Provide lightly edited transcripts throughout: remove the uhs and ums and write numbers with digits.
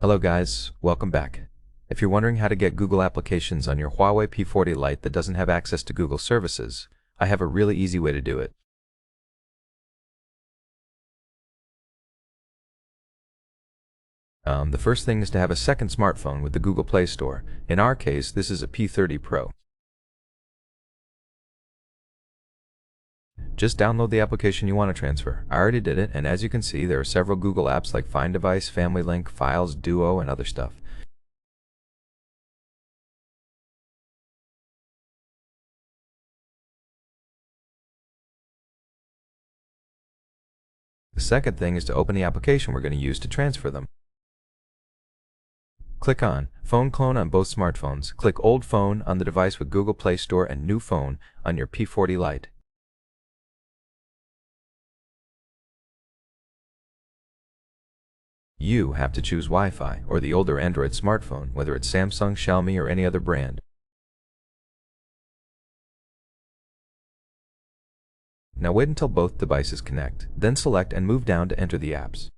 Hello guys, welcome back. If you're wondering how to get Google applications on your Huawei P40 Lite that doesn't have access to Google services, I have a really easy way to do it. The first thing is to have a second smartphone with the Google Play Store. In our case, this is a P30 Pro. Just download the application you want to transfer. I already did it, and as you can see, there are several Google apps like Find Device, Family Link, Files, Duo, and other stuff. The second thing is to open the application we're going to use to transfer them. Click on Phone Clone on both smartphones. Click Old Phone on the device with Google Play Store and New Phone on your P40 Lite. You have to choose Wi-Fi or the older Android smartphone, whether it's Samsung, Xiaomi, or any other brand. Now wait until both devices connect, then select and move down to enter the apps.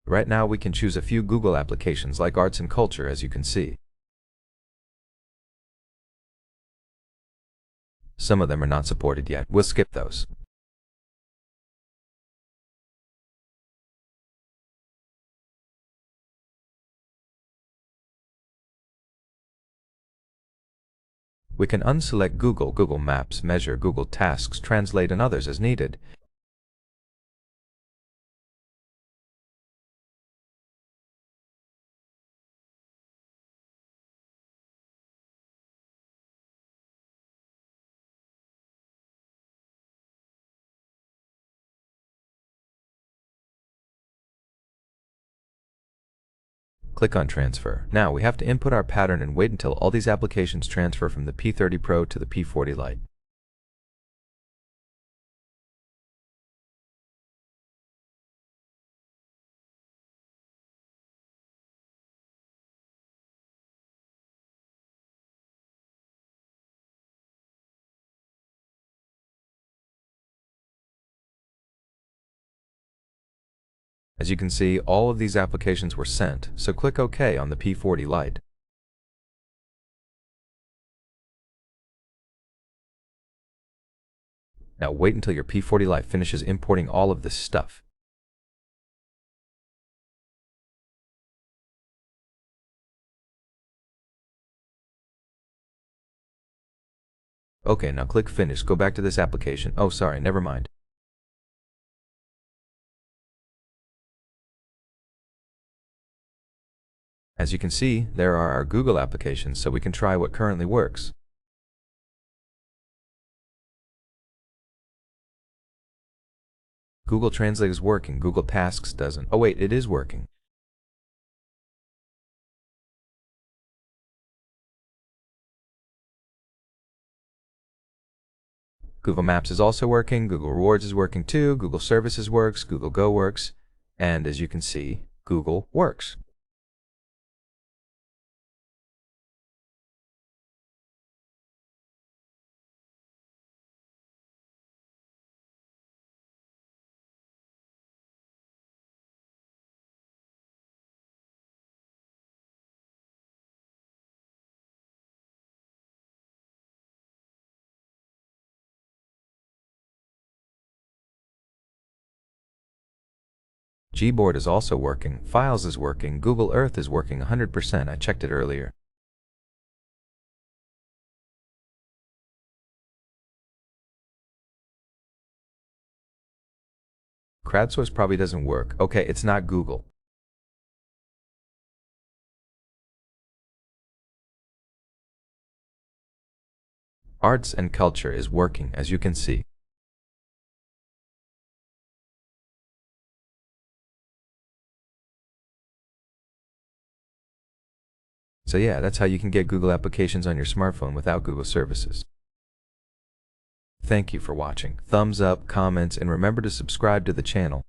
Right now we can choose a few Google applications like Arts and Culture, as you can see. Some of them are not supported yet. We'll skip those. We can unselect Google, Google Maps, Measure, Google Tasks, Translate, and others as needed. Click on Transfer. Now we have to input our pattern and wait until all these applications transfer from the P30 Pro to the P40 Lite. As you can see, all of these applications were sent, so click OK on the P40 Lite. Now wait until your P40 Lite finishes importing all of this stuff. Okay, now click Finish. Go back to this application. Oh, sorry, never mind. As you can see, there are our Google applications, so we can try what currently works. Google Translate is working, Google Tasks doesn't. Oh wait, it is working. Google Maps is also working, Google Rewards is working too, Google Services works, Google Go works, and as you can see, Google works. Gboard is also working, Files is working, Google Earth is working 100%, I checked it earlier. Crowdsource probably doesn't work. Okay, it's not Google. Arts and Culture is working, as you can see. So yeah, that's how you can get Google applications on your smartphone without Google services. Thank you for watching. Thumbs up, comments, and remember to subscribe to the channel.